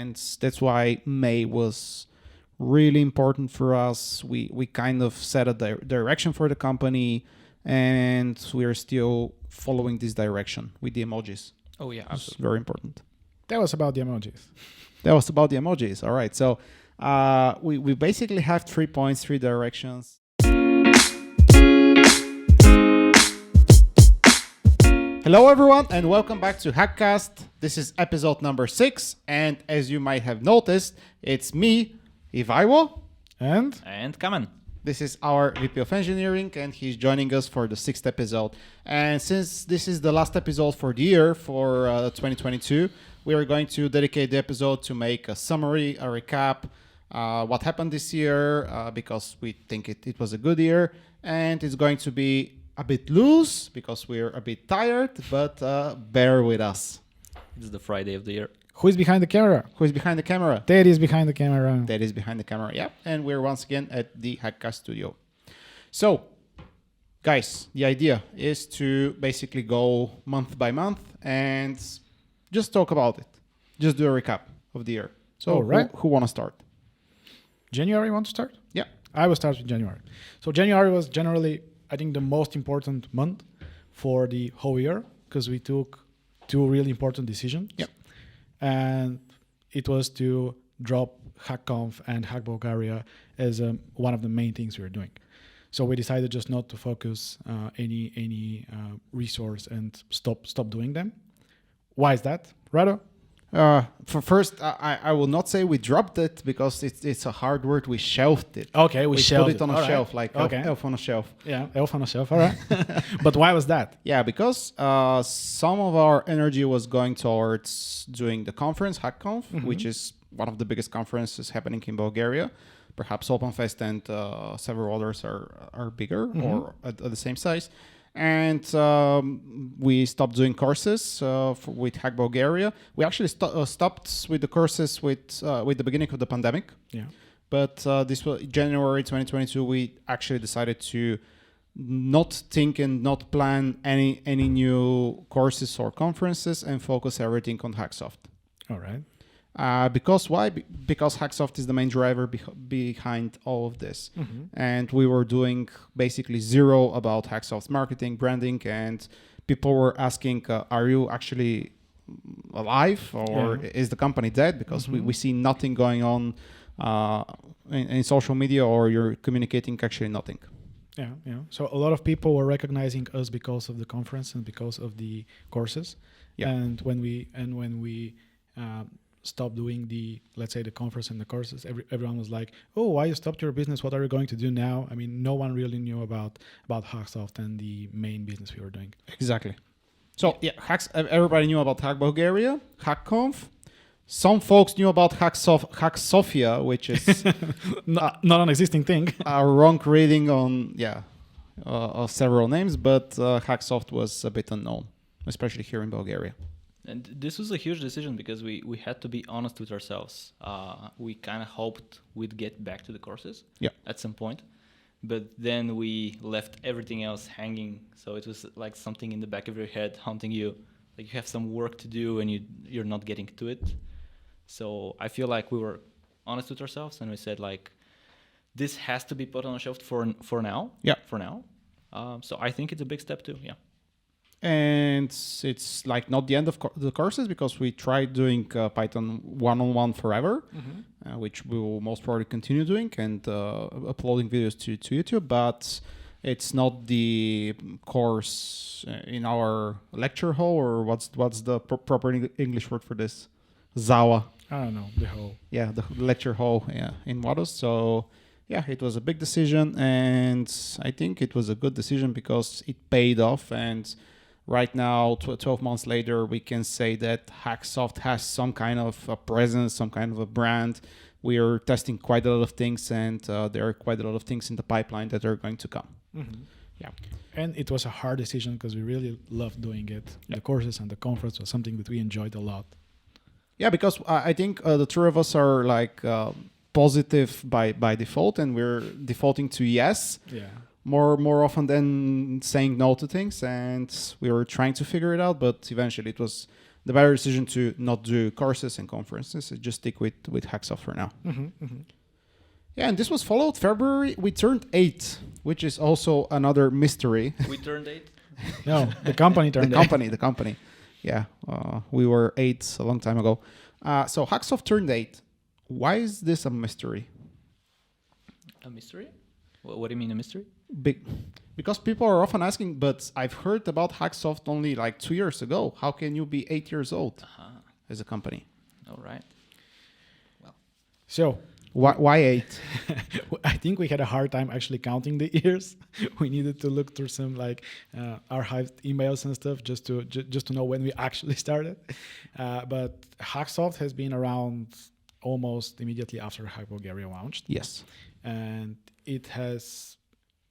and that's why May was really important for us. We kind of set a direction for the company, and we are still following this direction with the emojis. Oh yeah, It's absolutely. very important. That was about the emojis. That was about the emojis. All right. So we basically have 3 points, 3 directions. Hello, everyone, and welcome back to HackCast. This is episode number 6. And as you might have noticed, it's me, Ivaylo. And Kamen. This is our VP of Engineering, and he's joining us for the 6th episode. And since this is the last episode for the year, for 2022, we are going to dedicate the episode to make a summary, a recap, what happened this year, because we think it was a good year. And it's going to be a bit loose because we're a bit tired, but bear with us. It's the Friday of the year. who is behind the camera? Who is behind the camera? That is behind the camera. That is behind the camera, yeah. And we're once again at the HackCast studio. So, guys, the idea is to basically go month by month and just talk about it. Just do a recap of the year. So, All right. who want to start? January, want to start? Yeah. I will start with January. So January was generally, I think, the most important month for the whole year because we took 2 really important decisions. Yep. And it was to drop HackConf and Hack Bulgaria as one of the main things we were doing. So we decided just not to focus any resource and stop doing them. Why is that, Rado? For first, I will not say we dropped it because it's a hard word. We shelved it. Okay, we shelved put it on a All shelf, right. like Okay. elf on a shelf. Yeah, elf on a shelf. All right. But why was that? Yeah, because some of our energy was going towards doing the conference, HackConf, which is one of the biggest conferences happening in Bulgaria. Perhaps OpenFest and several others are bigger or at the same size. And we stopped doing courses with Hack Bulgaria. We actually stopped with the courses with the beginning of the pandemic. Yeah. But this was January 2022. We actually decided to not think and not plan any new courses or conferences and focus everything on HackSoft. All right. Because why? Because HackSoft is the main driver behind all of this. And we were doing basically zero about HackSoft's marketing, branding, and people were asking, are you actually alive or is the company dead? Because we see nothing going on in social media, or you're communicating actually nothing. Yeah, yeah. So a lot of people were recognizing us because of the conference and because of the courses. Yeah. And when we stopped doing the conference and the courses, everyone was like, "Oh, why you stopped your business? What are you going to do now?" I mean, no one really knew about HackSoft and the main business we were doing. Exactly. So everybody knew about Hack Bulgaria, HackConf. Some folks knew about HackSofia, which is not an existing thing. a wrong reading on of several names, but HackSoft was a bit unknown, especially here in Bulgaria. And this was a huge decision because we had to be honest with ourselves. We kind of hoped we'd get back to the courses at some point, but then we left everything else hanging. So it was like something in the back of your head haunting you. Like you have some work to do and you're not getting to it. So I feel like we were honest with ourselves and we said like, this has to be put on a shelf for now. Yeah. For now. So I think it's a big step too. Yeah. And it's like not the end of the courses because we tried doing Python one-on-one forever, which we will most probably continue doing and uploading videos to YouTube, but it's not the course in our lecture hall, or what's the proper English word for this? Zawa. I don't know, the whole. Yeah, the lecture hall in Wados. So yeah, it was a big decision, and I think it was a good decision because it paid off. And right now, 12 months later, we can say that HackSoft has some kind of a presence, some kind of a brand. We are testing quite a lot of things, and there are quite a lot of things in the pipeline that are going to come. Yeah. And it was a hard decision because we really loved doing it. The courses and the conference was something that we enjoyed a lot. Yeah, because I think the 3 of us are like positive by default, and we're defaulting to yes. Yeah. More often than saying no to things, and we were trying to figure it out, but eventually it was the better decision to not do courses and conferences and just stick with HackSoft for now. Yeah, and this was followed February. We turned 8, which is also another mystery. We turned 8? No, the company turned 8. The company. Yeah, we were 8 a long time ago. So HackSoft turned 8. Why is this a mystery? A mystery? What do you mean a mystery? Because people are often asking, but I've heard about HackSoft only like 2 years ago. How can you be 8 years old as a company? All right. Well, so why 8? I think we had a hard time actually counting the years. We needed to look through some archived emails and stuff just to know when we actually started. But HackSoft has been around almost immediately after Hack Bulgaria launched. Yes. And it has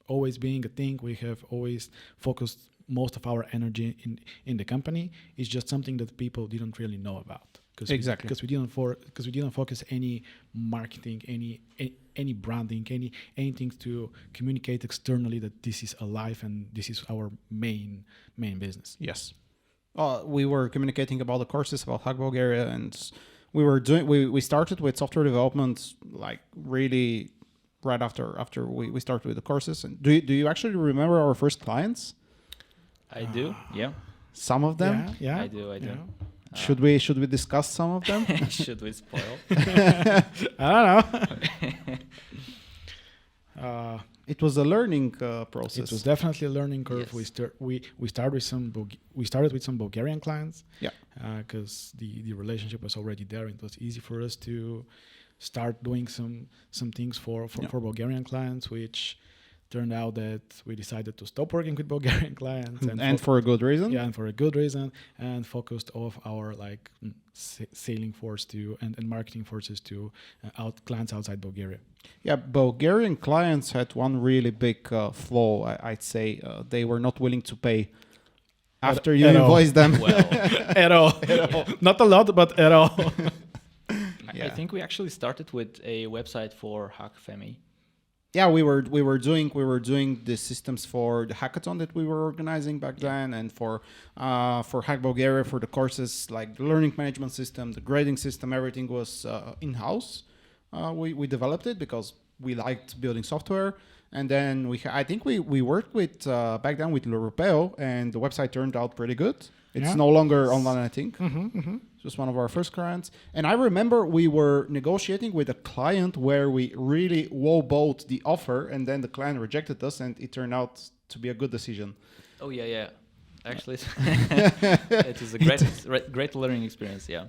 always been a thing. We have always focused most of our energy in the company. It's just something that people didn't really know about. Exactly. Because we didn't focus any marketing, any branding, anything to communicate externally that this is alive and this is our main business. Yes. We were communicating about the courses about Hack Bulgaria, and we started with software development like really right after we started with the courses. And do you actually remember our first clients? I do. Yeah. Some of them? Yeah. I do. Yeah. Should we discuss some of them? Should we spoil? I don't know. It was a learning process. It was definitely a learning curve. Yes. We started with some Bulgarian clients. Yeah. Because the relationship was already there. It was easy for us to start doing some things for Bulgarian clients, which turned out that we decided to stop working with Bulgarian clients and for a good reason. Yeah, and for a good reason, and focused all of our sailing force and marketing forces to clients outside Bulgaria. Yeah, Bulgarian clients had one really big flaw. I'd say they were not willing to pay after you invoiced them. Well, At all. Not a lot, but at all. I think we actually started with a website for HackFemi. Yeah, we were doing the systems for the hackathon that we were organizing back then, and for Hack Bulgaria, for the courses, like the learning management system, the grading system, everything was in-house. We developed it because we liked building software, and then I think we worked with back then with L'Europeo, and the website turned out pretty good. It's no longer online, I think. It was one of our first clients. And I remember we were negotiating with a client where we really lowballed the offer, and then the client rejected us, and it turned out to be a good decision. Oh, yeah. Actually, it was a great learning experience, yeah.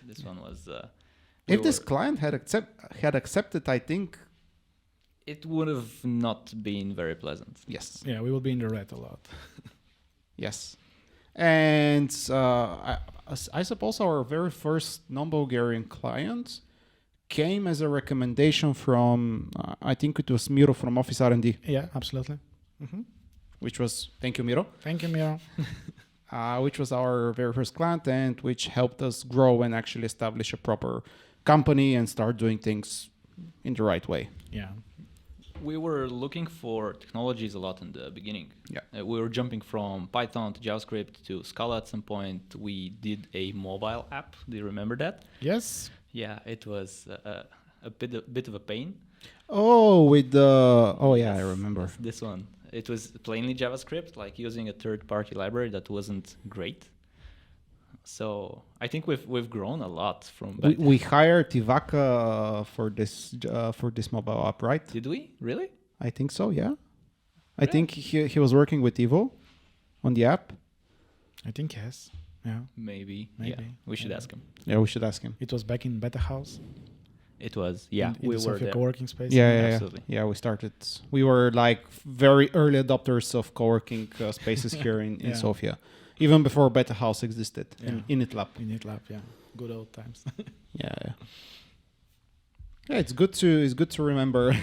This one was... if this client had accepted, I think... It would have not been very pleasant. Yes. Yeah, we will be in the red a lot. Yes. And I suppose our very first non-Bulgarian client came as a recommendation from, I think it was Miro from Office R&D. Yeah, absolutely. Which was, thank you, Miro. Thank you, Miro. Which was our very first client, and which helped us grow and actually establish a proper company and start doing things in the right way. Yeah. We were looking for technologies a lot in the beginning. Yeah. We were jumping from Python to JavaScript to Scala at some point. We did a mobile app. Do you remember that? Yes. Yeah, it was a bit of a pain. Oh, with the... Oh, yeah, I remember. This one. It was plainly JavaScript, like using a third-party library that wasn't great. So I think we've grown a lot from that. We hired Ivaka for this mobile app, right? Did we? Really? I think so, yeah. I think he was working with Ivo on the app. I think yes. Yeah. Maybe. Yeah. We should ask him. Yeah, we should ask him. It was back in Beta House. It was, yeah. In the Sofia co-working space. Absolutely. Yeah, we were like very early adopters of co-working spaces here in Sofia. Even before Beta House existed in ItLab. In ItLab, yeah. Good old times. Yeah, it's good to remember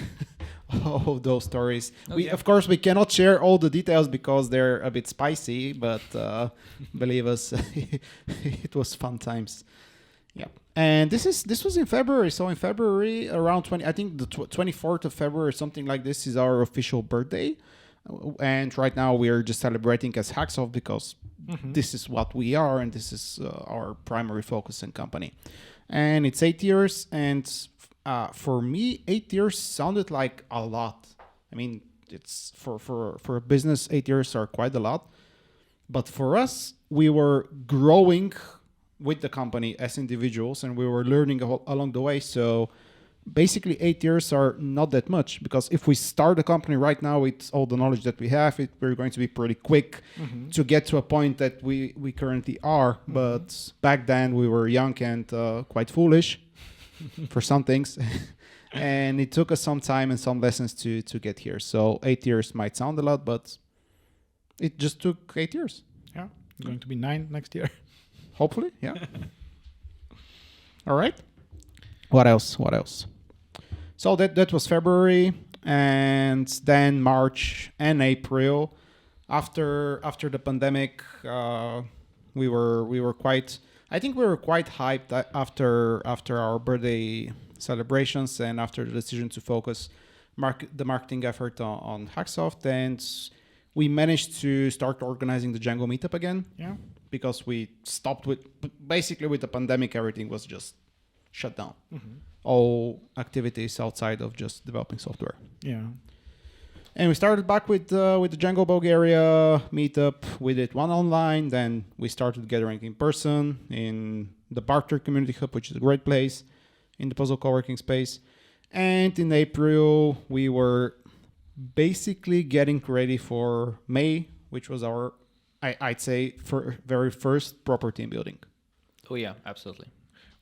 all those stories. Of course, we cannot share all the details because they're a bit spicy, but believe us, it was fun times. Yeah. And this was in February. So in February, around I think the 24th of February, something like this, is our official birthday. And right now we are just celebrating as HackSoft because this is what we are, and this is our primary focus and company. And it's 8 years, and for me, 8 years sounded like a lot. I mean, it's for a business, 8 years are quite a lot. But for us, we were growing with the company as individuals, and we were learning along the way. So basically 8 years are not that much, because if we start a company right now with all the knowledge that we have, we're going to be pretty quick to get to a point that we currently are. But back then we were young and quite foolish for some things. And it took us some time and some lessons to get here. So 8 years might sound a lot, but it just took 8 years. Yeah, it's going to be 9 next year. Hopefully, yeah. All right. What else? So that was February, and then March and April. After the pandemic, we were quite. I think we were quite hyped after our birthday celebrations and after the decision to focus the marketing effort on HackSoft, and we managed to start organizing the Django meetup again. Yeah. Because we stopped with the pandemic, everything was just shut down. All activities outside of just developing software. Yeah. And we started back with the Django Bulgaria meetup. We did one online, then we started gathering in person in the Barter Community Hub, which is a great place, in the Puzzle co-working space. And in April, we were basically getting ready for May, which was our, I'd say, very first proper team building. Oh yeah, absolutely.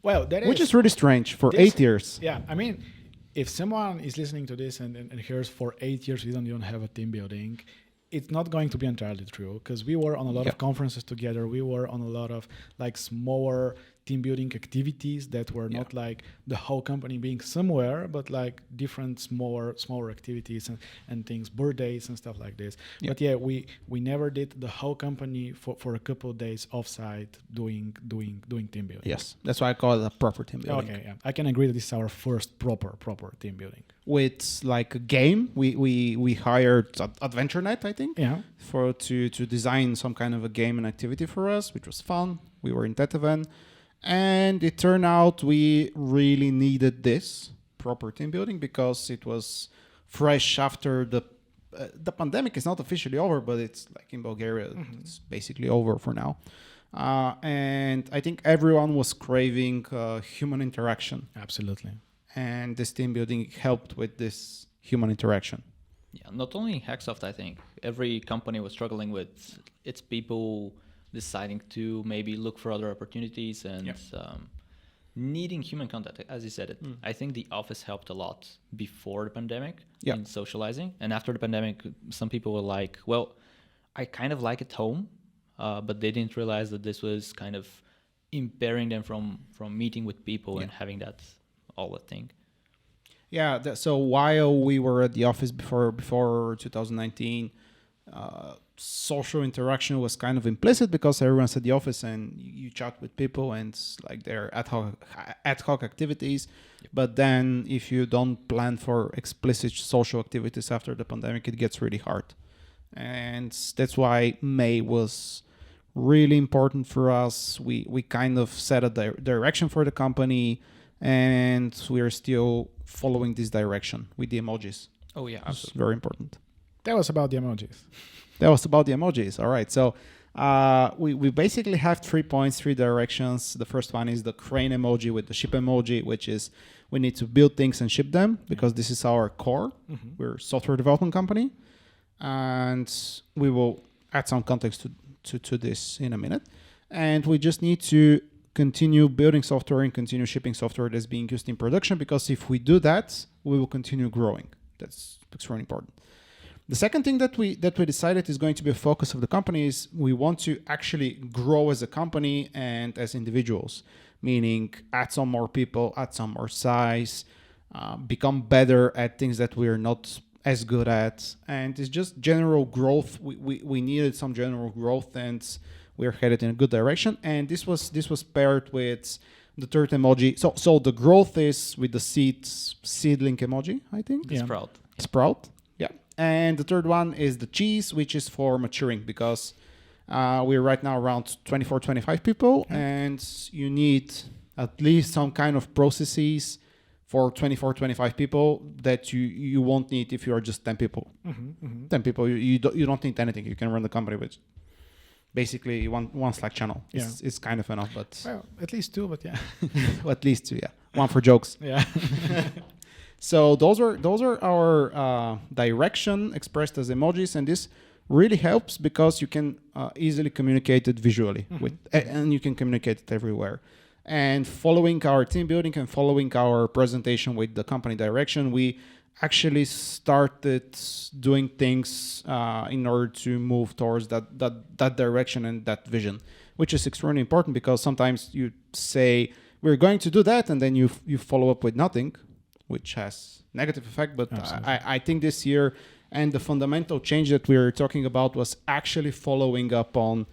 Well, which is really strange for 8 years. Yeah, I mean, if someone is listening to this and hears for 8 years we don't even have a team building, it's not going to be entirely true, because we were on a lot of conferences together. We were on a lot of like smaller team building activities that were not like the whole company being somewhere, but like different smaller activities and things, birthdays and stuff like this. But yeah, we never did the whole company for a couple of days offsite doing team building. Yes, that's why I call it a proper team building. Okay, yeah, I can agree that this is our first proper team building. With like a game, we hired AdventureNet, I think, to design some kind of a game and activity for us, which was fun. We were in that event. And it turned out we really needed this proper team building because it was fresh after the pandemic is not officially over, but it's like in Bulgaria, it's basically over for now. And I think everyone was craving human interaction. Absolutely. And this team building helped with this human interaction. Yeah, not only HackSoft, I think. Every company was struggling with its people deciding to maybe look for other opportunities and needing human contact, as you said it. I think the office helped a lot before the pandemic in socializing. And after the pandemic, some people were like, well, I kind of like it home, but they didn't realize that this was kind of impairing them from meeting with people and having that all a thing. Yeah, so while we were at the office before 2019, social interaction was kind of implicit because everyone's at the office and you chat with people and like they're ad hoc activities. But then if you don't plan for explicit social activities after the pandemic, it gets really hard. And that's why May was really important for us. We kind of set a direction for the company, and we are still following this direction with the emojis. Oh yeah, absolutely. It's very important. That was about the emojis. All right. So we basically have 3 points, 3 directions. The first one is the crane emoji with the ship emoji, which is we need to build things and ship them because this is our core. We're a software development company. And we will add some context to this in a minute. And we just need to continue building software and continue shipping software that's being used in production, because if we do that, we will continue growing. That's extremely important. The second thing that we decided is going to be a focus of the company is we want to actually grow as a company and as individuals, meaning add some more people, add some more size, become better at things that we're not as good at. And it's just general growth. We needed some general growth, and we're headed in a good direction. And this was paired with the third emoji. So the growth is with the seedling emoji, I think. The Sprout. Yeah. And the third one is the cheese, which is for maturing, because We're right now around 24, 25 people, and you need at least some kind of processes for 24, 25 people that you won't need if you are just 10 people. 10 people, you don't need anything. You can run the company with basically one Slack channel. It's kind of enough, but... Well, at least 2, but yeah. At least 2, yeah. One for jokes. Yeah. So those are our direction expressed as emojis, and this really helps because you can easily communicate it visually and you can communicate it everywhere. And following our team building and following our presentation with the company direction, we actually started doing things in order to move towards that direction and that vision, which is extremely important because sometimes you say we're going to do that and then you follow up with nothing, which has negative effect. But I think this year and the fundamental change that we were talking about was actually following up on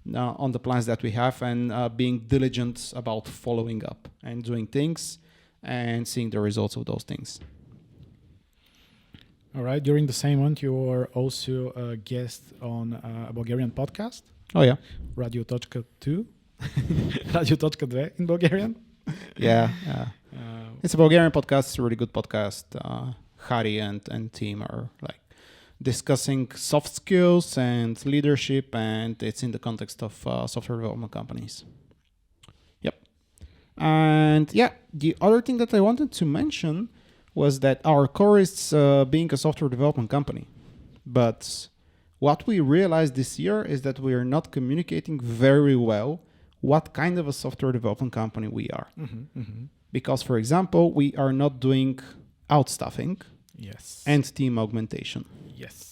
the plans that we have and being diligent about following up and doing things and seeing the results of those things. All right. During the same month, you were also a guest on a Bulgarian podcast. Oh, yeah. Radio.2. Radio.2 in Bulgarian. Yeah. It's a Bulgarian podcast. It's a really good podcast. Hari and team are like discussing soft skills and leadership, and it's in the context of software development companies. Yep. And yeah, the other thing that I wanted to mention was that our core is being a software development company. But what we realized this year is that we are not communicating very well what kind of a software development company we are. Because, for example, we are not doing outstaffing and team augmentation.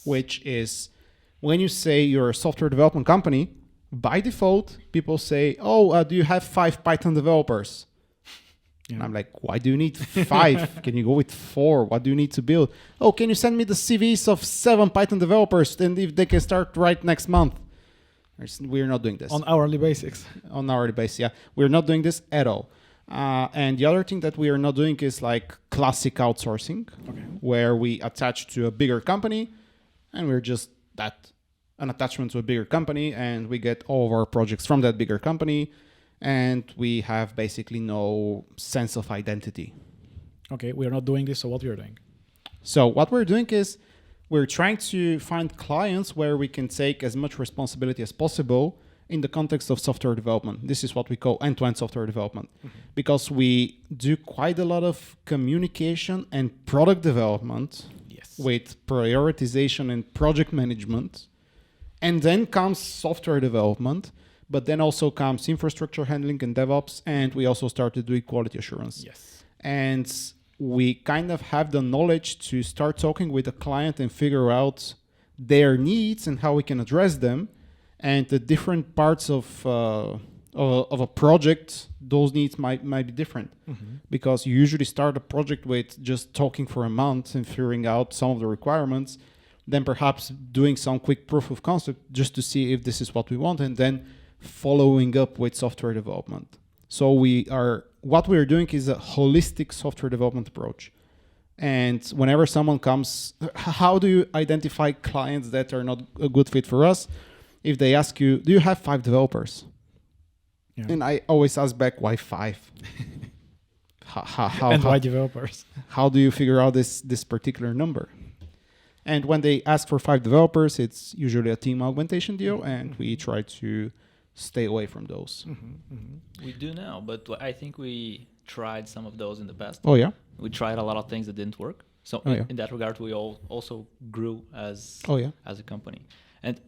Which is, when you say you're a software development company, by default, people say, do you have 5 Python developers? And I'm like, why do you need 5? Can you go with 4? What do you need to build? Can you send me the CVs of 7 Python developers and if they can start right next month? We're not doing this. On hourly basis. On hourly basis, yeah. We're not doing this at all. And the other thing that we are not doing is like classic outsourcing, where we attach to a bigger company and we're just an attachment to a bigger company and we get all of our projects from that bigger company and we have basically no sense of identity. Okay, we are not doing this, so what we are doing? So what we're doing is we're trying to find clients where we can take as much responsibility as possible in the context of software development. This is what we call end-to-end software development, because we do quite a lot of communication and product development with prioritization and project management. And then comes software development, but then also comes infrastructure handling and DevOps. And we also started doing quality assurance. And we kind of have the knowledge to start talking with the client and figure out their needs and how we can address them. And the different parts of a project, those needs might be different. Because you usually start a project with just talking for a month and figuring out some of the requirements, then perhaps doing some quick proof of concept just to see if this is what we want, and then following up with software development. So what we are doing is a holistic software development approach. And whenever someone comes, how do you identify clients that are not a good fit for us? If they ask you, do you have 5 developers? And I always ask back, why 5? Why developers? How do you figure out this particular number? And when they ask for 5 developers, it's usually a team augmentation deal, and we try to stay away from those. We do now, but I think we tried some of those in the past. Oh, yeah? We tried a lot of things that didn't work. So in that regard, we also grew as a company. And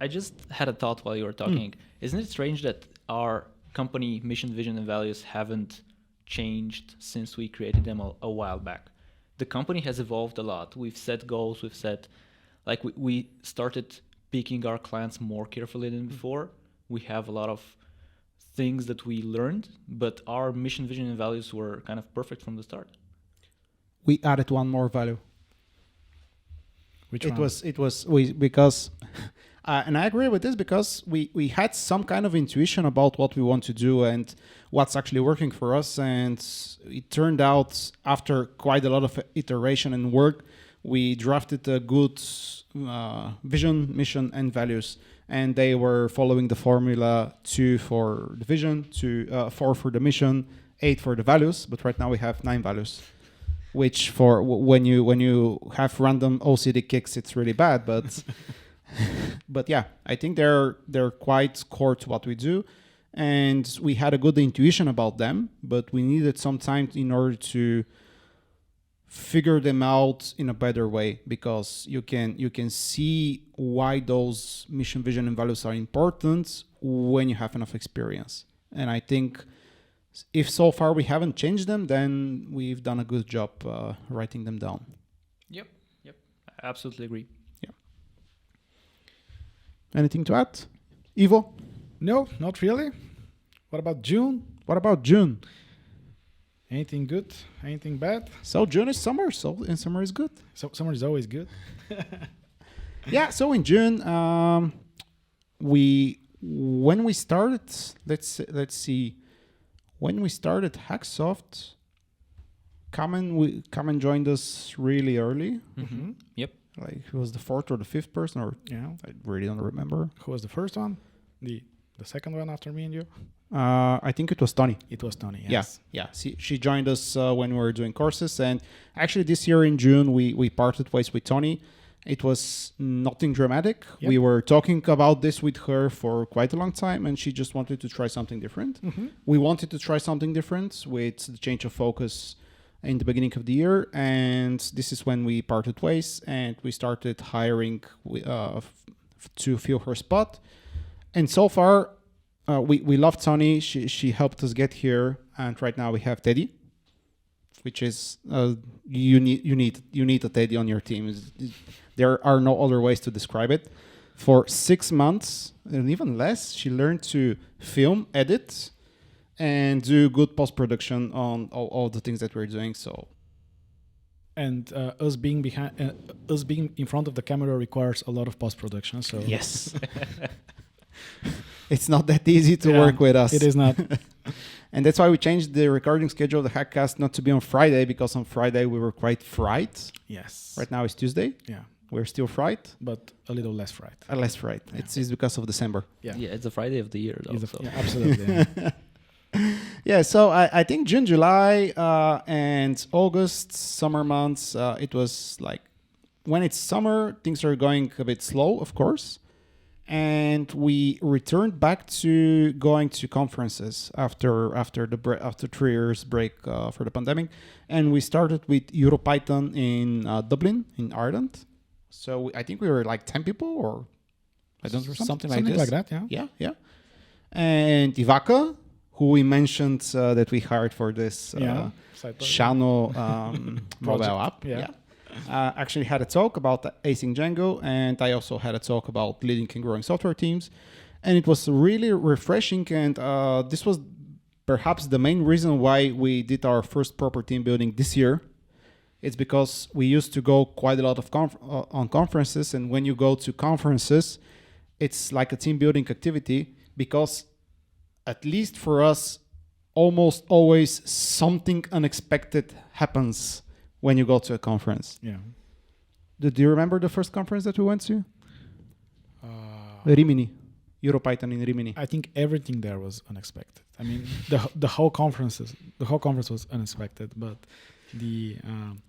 I just had a thought while you were talking. Isn't it strange that our company mission, vision, and values haven't changed since we created them a while back? The company has evolved a lot. We've set goals. We've set, we started picking our clients more carefully than before. We have a lot of things that we learned, but our mission, vision, and values were kind of perfect from the start. We added one more value. Which one? Because and I agree with this, because we had some kind of intuition about what we want to do and what's actually working for us. And it turned out, after quite a lot of iteration and work, we drafted a good vision, mission, and values. and they were following the formula 2 for the vision, 4 for the mission, 8 for the values. But right now we have 9 values, which for when you have random OCD kicks, it's really bad. But but yeah, I think they're quite core to what we do. And we had a good intuition about them, but we needed some time in order to figure them out in a better way, because you can see why those mission, vision, and values are important when you have enough experience. And I think if so far we haven't changed them, then we've done a good job writing them down. Yep. I absolutely agree. Yeah. Anything to add, Ivo? No, not really. What about June? Anything good? Anything bad? So June is summer, and summer is good. So summer is always good. Yeah. So in June, when we started, let's see, when we started HackSoft, Kamen joined us really early. Mm-hmm. Yep. Like he was the 4th or the 5th person, or I really don't remember. Who was the first one? The second one after me and you? I think it was Tony. It was Tony, yes. Yeah. She joined us when we were doing courses. And actually this year in June, we parted ways with Tony. It was nothing dramatic. Yep. We were talking about this with her for quite a long time, and she just wanted to try something different. Mm-hmm. We wanted to try something different with the change of focus in the beginning of the year. And this is when we parted ways, and we started hiring to fill her spot. And so far, we love Tony. She helped us get here, and right now we have Teddy, which is you need a Teddy on your team. There are no other ways to describe it. For 6 months and even less, she learned to film, edit, and do good post-production on all the things that we're doing. So, and us being in front of the camera requires a lot of post-production. So yes. It's not that easy to work with us. It is not. And that's why we changed the recording schedule of the HackCast not to be on Friday, because on Friday we were quite fried. Yes. Right now it's Tuesday. Yeah. We're still fried. But a little less fried. Less fried. Yeah. It's because of December. Yeah, it's the Friday of the year, though. Yeah, absolutely. Yeah. Yeah, so I think June, July, and August, summer months, it was like, when it's summer, things are going a bit slow, of course. And we returned back to going to conferences after 3 years break for the pandemic, and we started with EuroPython in Dublin, in Ireland. So I think we were like 10 people, or I don't know, something like this. Something like that, yeah. And Ivaka, who we mentioned that we hired for this Shano mobile app. Yeah. Actually had a talk about acing Django, and I also had a talk about leading and growing software teams, and it was really refreshing. And this was perhaps the main reason why we did our first proper team building this year. It's because we used to go quite a lot of on conferences, and when you go to conferences, it's like a team building activity, because at least for us, almost always something unexpected happens when you go to a conference. Yeah. Do you remember the first conference that we went to? Rimini. EuroPython in Rimini. I think everything there was unexpected. I mean, the whole conference was unexpected, but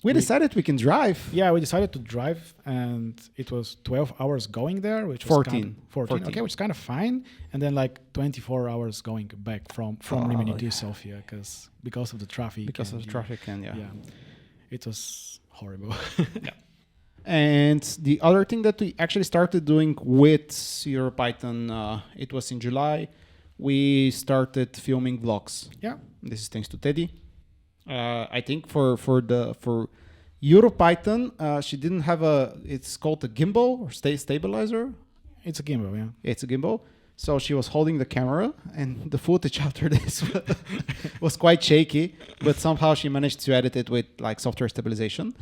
we decided we can drive. Yeah, we decided to drive, and it was 12 hours going there, which was 14. 14. Okay, which is kind of fine. And then like 24 hours going back from Rimini to Sofia because of the traffic. Yeah. It was horrible. Yeah. And the other thing that we actually started doing with EuroPython, it was in July. We started filming vlogs. Yeah. This is thanks to Teddy. I think for EuroPython, she didn't have it's called a gimbal or stabilizer. It's a gimbal, yeah. It's a gimbal. So she was holding the camera, and the footage after this was quite shaky, but somehow she managed to edit it with like software stabilization.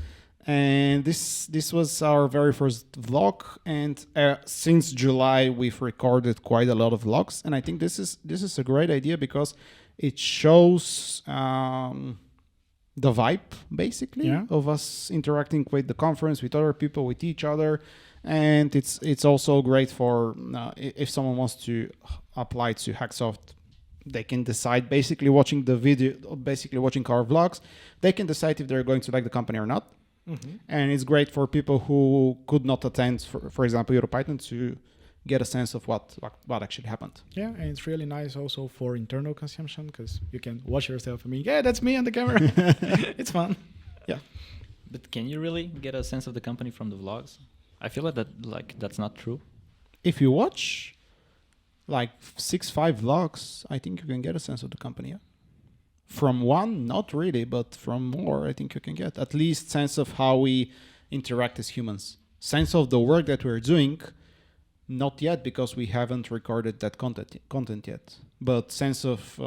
And this was our very first vlog, and since July we've recorded quite a lot of vlogs, and I think this is a great idea because it shows the vibe basically of us interacting with the conference, with other people, with each other. And it's also great for if someone wants to apply to HackSoft, they can decide basically watching the video, basically watching our vlogs, they can decide if they're going to like the company or not. Mm-hmm. And it's great for people who could not attend, for example, EuroPython, to get a sense of what actually happened. Yeah, and it's really nice also for internal consumption because you can watch yourself. I mean, yeah, that's me on the camera. It's fun. Yeah. But can you really get a sense of the company from the vlogs? I feel like that's not true. If you watch like 6-5 vlogs, I think you can get a sense of the company. Yeah? From one, not really, but from more, I think you can get at least sense of how we interact as humans. Sense of the work that we're doing, not yet because we haven't recorded that content yet. But sense of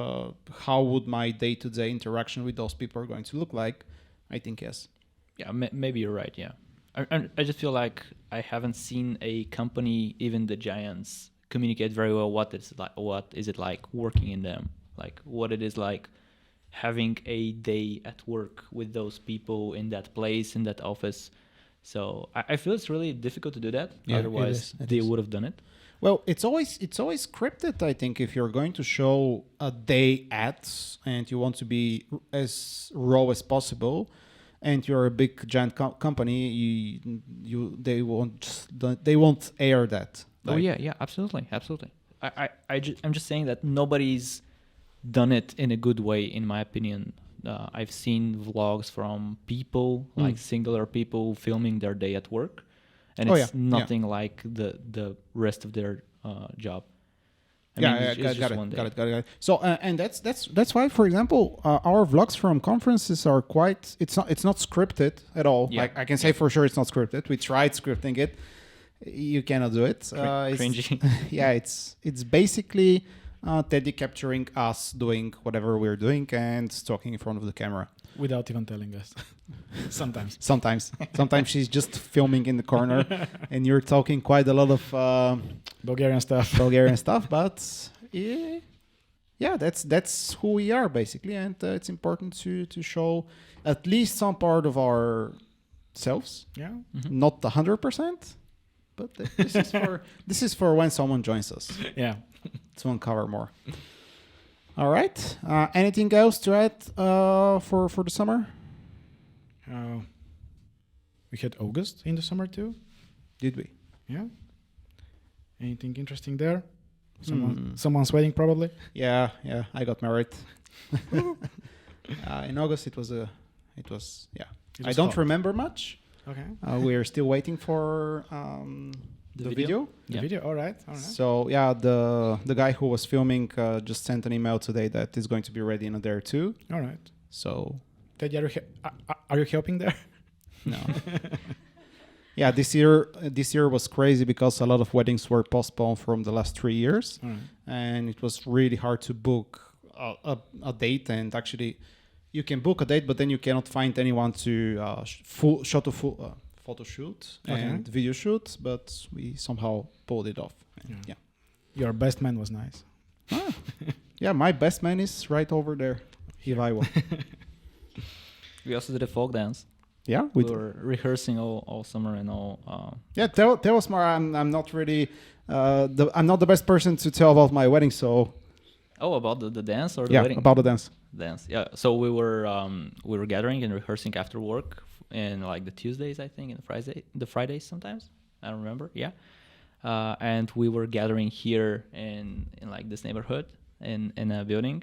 how would my day-to-day interaction with those people are going to look like, I think yes. Yeah, maybe you're right, yeah. I just feel like I haven't seen a company, even the giants, communicate very well what is it like working in them, like what it is like having a day at work with those people in that place, in that office. So I feel it's really difficult to do that. Yeah, otherwise they would have done it. Well, it's always scripted, I think. If you're going to show a day at and you want to be as raw as possible, and you're a big giant company, they won't air that. Like, oh yeah, absolutely. I'm just saying that nobody's done it in a good way, in my opinion. I've seen vlogs from people, like singular people filming their day at work, and it's nothing like the rest of their job. Got it. So and that's why, for example, our vlogs from conferences are quite. It's not scripted at all. Yeah. Like I can say for sure, it's not scripted. We tried scripting it. You cannot do it. Cringy. Yeah, it's basically Teddy capturing us doing whatever we're doing and talking in front of the camera without even telling us. Sometimes she's just filming in the corner, and you're talking quite a lot of Bulgarian stuff. But yeah, that's who we are basically, and it's important to show at least some part of ourselves. Yeah, not 100%, but this is for when someone joins us. Yeah, to uncover more. All right. Anything else to add for the summer? We had August in the summer Too. Did we? Yeah. Anything interesting there? Someone's wedding probably. Yeah. I got married. In August it was. I don't remember much. Okay. We are still waiting for the video. The video. All right. So yeah, the guy who was filming just sent an email today that is going to be ready in a day or two. All right. So. Teddy, are you helping there? No. Yeah, this year was crazy because a lot of weddings were postponed from the last 3 years, and it was really hard to book a date. And actually, you can book a date, but then you cannot find anyone to photo shoot and video shoot. But we somehow pulled it off. Yeah. Your best man was nice. Yeah, my best man is right over there, Ivaylo. We also did a folk dance. Yeah, we were rehearsing all summer and all. Yeah, tell us more. I'm not really. I'm not the best person to tell about my wedding. So. Oh, about the dance or the wedding? Yeah, about the dance. Dance. Yeah. So we were gathering and rehearsing after work, and like the Tuesdays, I think, and the Fridays sometimes. I don't remember. Yeah. And we were gathering here in like this neighborhood in a building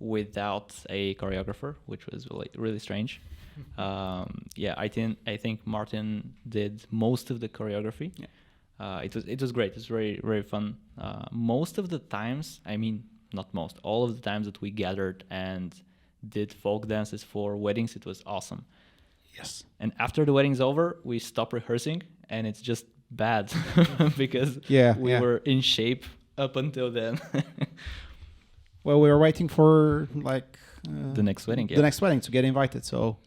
without a choreographer, which was really strange. I think Martin did most of the choreography. Yeah. It was great. It was very, very fun. Most of the times, I mean, not most, all of the times that we gathered and did folk dances for weddings, it was awesome. Yes. And after the wedding's over, we stop rehearsing, and it's just bad because we were in shape up until then. Well, we were waiting for the next wedding. The next wedding to get invited. So,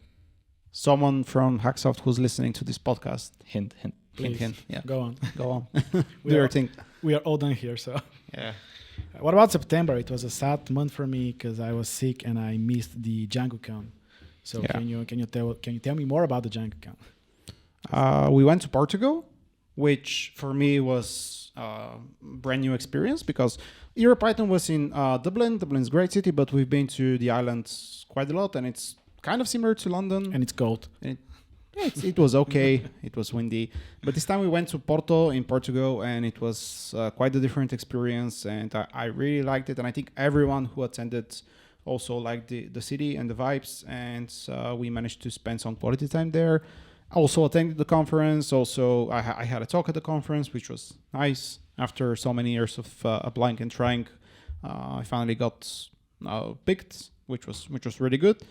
someone from HackSoft who's listening to this podcast, hint. Yeah, go on. Do your thing. We are all done here. So, yeah. What about September? It was a sad month for me because I was sick and I missed the DjangoCon. So, can you tell me more about the DjangoCon? We went to Portugal. which for me was a brand new experience because EuroPython was in Dublin. Dublin's a great city, but we've been to the islands quite a lot, and it's kind of similar to London. And it's cold. It was okay. It was windy. But this time we went to Porto in Portugal, and it was quite a different experience, and I really liked it. And I think everyone who attended also liked the city and the vibes, and we managed to spend some quality time there. I also attended the conference. Also, I had a talk at the conference, which was nice. After so many years of applying and trying, I finally got picked, which was really good.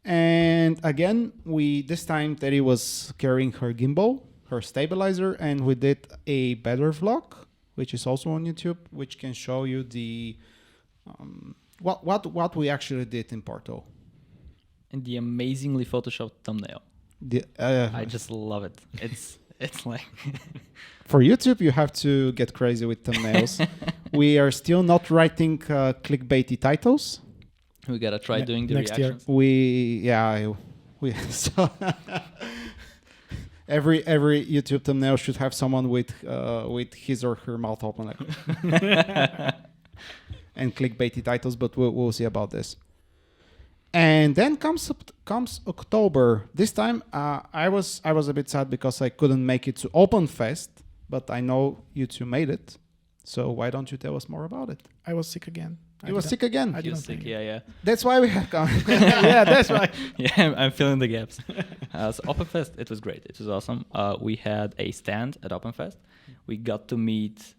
And again, this time Teddy was carrying her gimbal, her stabilizer, and we did a better vlog, which is also on YouTube, which can show you the what we actually did in Porto. And the amazingly photoshopped thumbnail. I just love it. It's like for YouTube, you have to get crazy with thumbnails. We are still not writing clickbaity titles. We gotta try doing the next reactions. We so every YouTube thumbnail should have someone with his or her mouth open like and clickbaity titles, but we'll see about this. And then comes October. This time I was a bit sad because I couldn't make it to OpenFest, but I know you two made it. So why don't you tell us more about it? I was sick again. You were sick again. You're sick, yeah. That's why we have come. Yeah, that's why. Yeah, I'm filling the gaps. So OpenFest, it was great. It was awesome. We had a stand at OpenFest. We got to meet,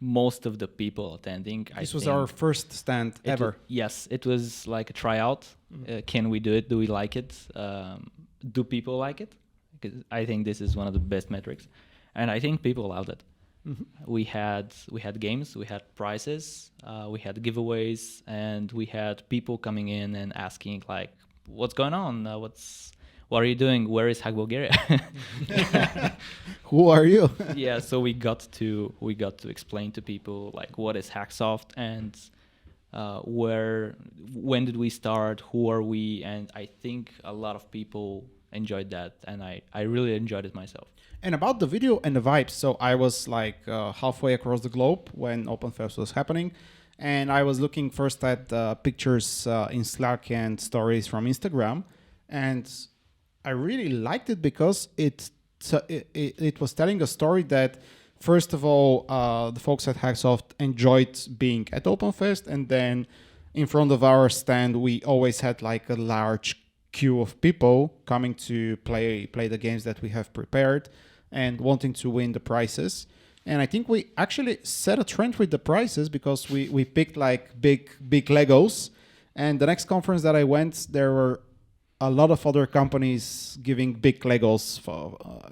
most of the people attending. This was our first stand ever. Yes, it was like a tryout. Can we do it? Do we like it? Do people like it? Because I think this is one of the best metrics. And I think people loved it. Mm-hmm. We had games, we had prizes, we had giveaways, and we had people coming in and asking like, "What's going on? What are you doing? Where is Hack Bulgaria?" Who are you? Yeah, so we got to explain to people like what is HackSoft and when did we start, who are we, and I think a lot of people enjoyed that, and I really enjoyed it myself. And about the video and the vibes, so I was like halfway across the globe when OpenFest was happening, and I was looking first at pictures in Slack and stories from Instagram, and I really liked it because it was telling a story that, first of all, the folks at HackSoft enjoyed being at OpenFest, and then in front of our stand, we always had like a large queue of people coming to play the games that we have prepared and wanting to win the prizes. And I think we actually set a trend with the prizes because we picked like big Legos. And the next conference that I went, there were a lot of other companies giving big Legos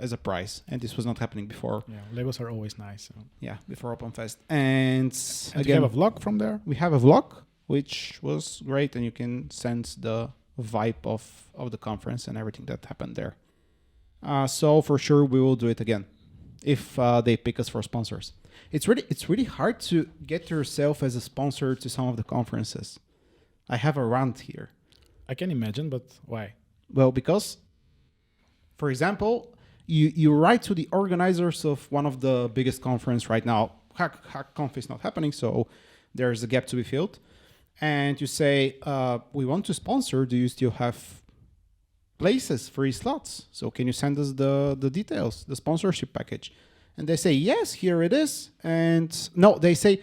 as a prize. And this was not happening before. Yeah, Legos are always nice. So. Yeah, before OpenFest. And again, we have a vlog from there. We have a vlog, which was great. And you can sense the vibe of the conference and everything that happened there. So for sure we will do it again if they pick us for sponsors. It's really hard to get yourself as a sponsor to some of the conferences. I have a rant here. I can imagine, but why? Well, because, for example, you write to the organizers of one of the biggest conference right now. HackConf is not happening, so there's a gap to be filled. And you say, we want to sponsor. Do you still have places, free slots? So can you send us the details, the sponsorship package? And they say, yes, here it is. And no, they say,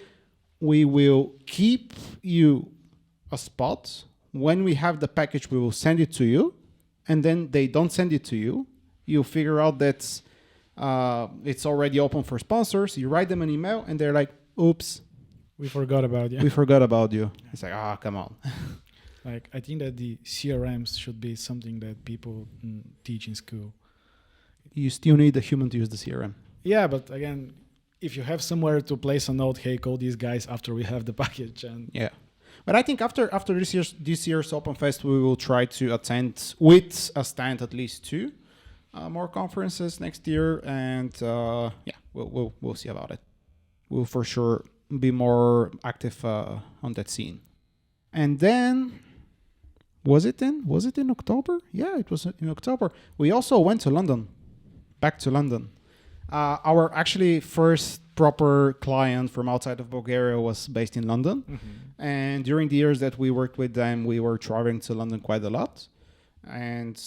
we will keep you a spot. When we have the package, we will send it to you. And then they don't send it to you. You figure out that it's already open for sponsors. You write them an email and they're like, oops. We forgot about you. We forgot about you. It's like, come on. Like, I think that the CRMs should be something that people teach in school. You still need a human to use the CRM. Yeah, but again, if you have somewhere to place a note, hey, call these guys after we have the package. And yeah. But I think after this year's OpenFest, we will try to attend with a stand at least 2 more conferences next year. And we'll see about it. We'll for sure be more active on that scene. And then, was it in October? Yeah, it was in October. We also went to London, back to London. Our actually first proper client from outside of Bulgaria was based in London. And during the years that we worked with them, we were traveling to London quite a lot. And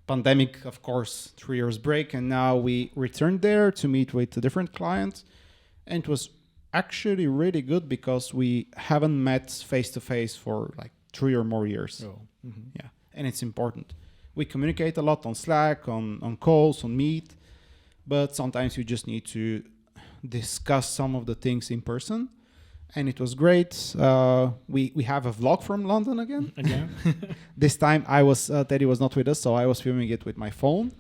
pandemic, of course, 3 years break. And now we returned there to meet with a different client. And it was actually really good because we haven't met face-to-face for like 3 or more years. Yeah, and it's important. We communicate a lot on Slack, on calls, on Meet. But sometimes you just need to discuss some of the things in person. And it was great. We have a vlog from London again. This time Teddy was not with us, so I was filming it with my phone,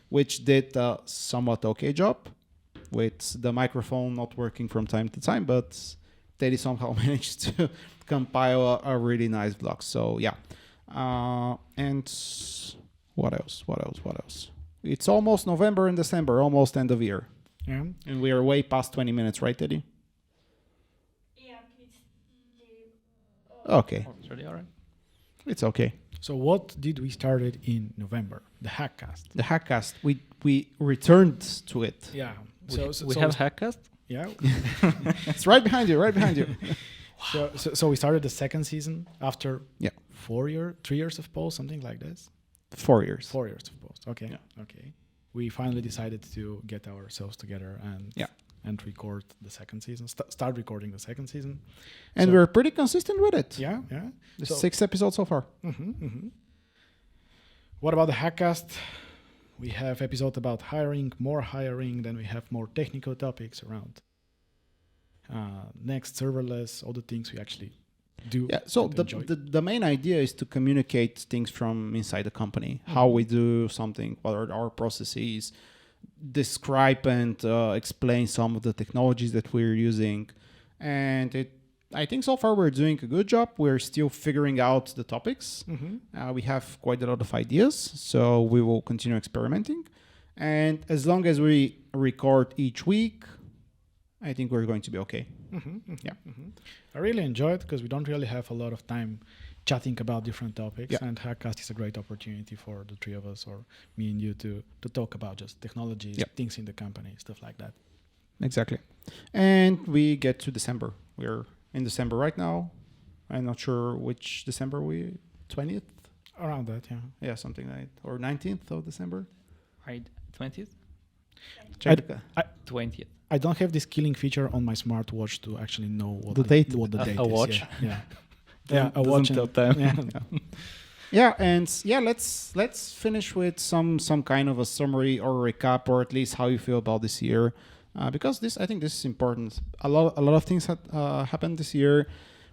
which did a somewhat okay job with the microphone not working from time to time. But Teddy somehow managed to compile a really nice vlog. So yeah. And what else? It's almost November and December, almost end of year. Yeah. And we are way past 20 minutes, right, Teddy? Yeah, it's Okay. It's already all right. It's okay. So what did we started in November? The HackCast. The HackCast, we returned to it. Yeah. We have HackCast? Yeah. It's right behind you, right behind you. So we started the second season after Yeah. 3 years of post, something like this. 4 years. 4 years of post. Okay. Yeah. Okay. We finally decided to get ourselves together and record the second season. Start recording the second season. And So- we're pretty consistent with it. Yeah. Yeah. There's 6 episodes so far. What about the HackCast? We have episode about hiring, more hiring, then we have more technical topics around next serverless, all the things we actually do. Yeah, so and enjoy. the main idea is to communicate things from inside the company, how we do something, what are our processes, describe and explain some of the technologies that we're using. And I think so far we're doing a good job. We're still figuring out the topics. We have quite a lot of ideas, so we will continue experimenting. And as long as we record each week, I think we're going to be okay. Yeah. I really enjoy it because we don't really have a lot of time chatting about different topics. Yeah. And HackCast is a great opportunity for the three of us or me and you to talk about just technologies, Yeah. things in the company, stuff like that. Exactly. And we get to December. We're in December right now. I'm not sure which December 20th? Around that, yeah. Yeah, something like that. Or 19th of December? Right, 20th? Check 20th. I don't have this killing feature on my smartwatch to actually know what The date? What the date A is. watch? Yeah. Yeah, a watch. Doesn't tell time. Yeah. Yeah, and yeah, let's finish with some kind of a summary or recap, or at least how you feel about this year, because I think this is important. A lot of things happened this year.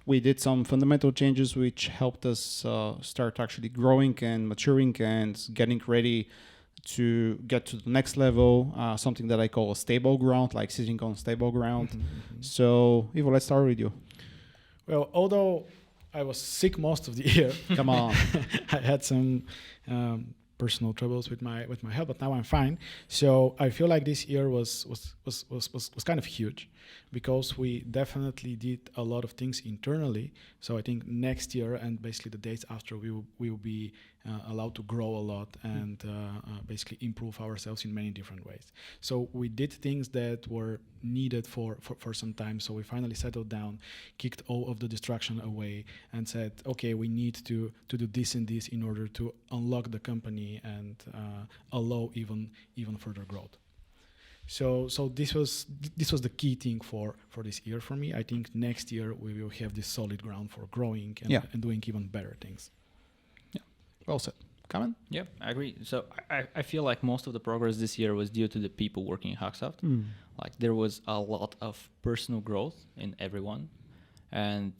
We did some fundamental changes which helped us start actually growing and maturing and getting ready to get to the next level. Something that I call a stable ground, like sitting on stable ground. So, Ivo, let's start with you. Well, although I was sick most of the year. Come on. I had some personal troubles with my health, but now I'm fine. So I feel like this year was kind of huge because we definitely did a lot of things internally. So I think next year and basically the days after we will be allowed to grow a lot and basically improve ourselves in many different ways. So we did things that were needed for some time. So we finally settled down, kicked all of the distraction away and said, okay, we need to do this and this in order to unlock the company and allow even further growth. So this was the key thing for this year for me. I think next year we will have this solid ground for growing and doing even better things. Yeah, well said. Kamen? Yeah, I agree. So I feel like most of the progress this year was due to the people working in HackSoft. Like there was a lot of personal growth in everyone. And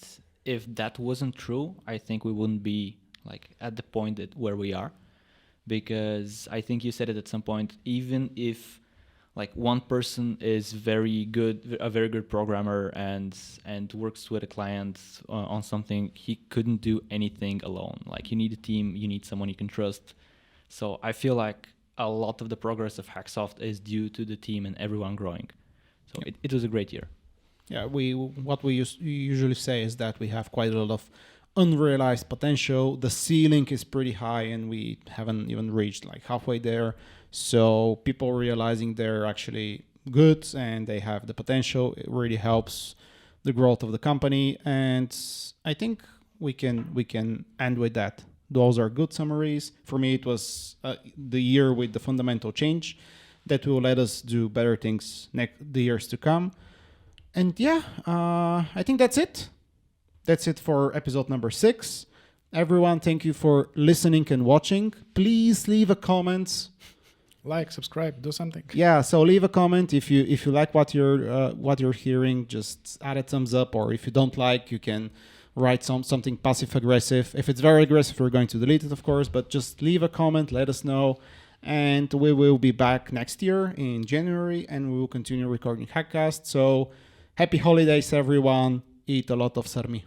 if that wasn't true, I think we wouldn't be like at the point where we are. Because I think you said it at some point, even if like one person is a very good programmer and works with a client on something, he couldn't do anything alone. Like you need a team, you need someone you can trust. So I feel like a lot of the progress of HackSoft is due to the team and everyone growing. So it was a great year. Yeah, what we usually say is that we have quite a lot of unrealized potential. The ceiling is pretty high and we haven't even reached like halfway there. So people realizing they're actually good and they have the potential, it really helps the growth of the company. And I think we can end with that. Those are good summaries. For me, it was the year with the fundamental change that will let us do better things the years to come. And yeah, I think that's it. That's it for episode number 6. Everyone, thank you for listening and watching. Please leave a comment. Like, subscribe, do something. Yeah, so leave a comment if you like what you're hearing. Just add a thumbs up, or if you don't like, you can write something passive aggressive. If it's very aggressive, we're going to delete it, of course. But just leave a comment, let us know, and we will be back next year in January, and we will continue recording HackCast. So happy holidays, everyone! Eat a lot of sarmi.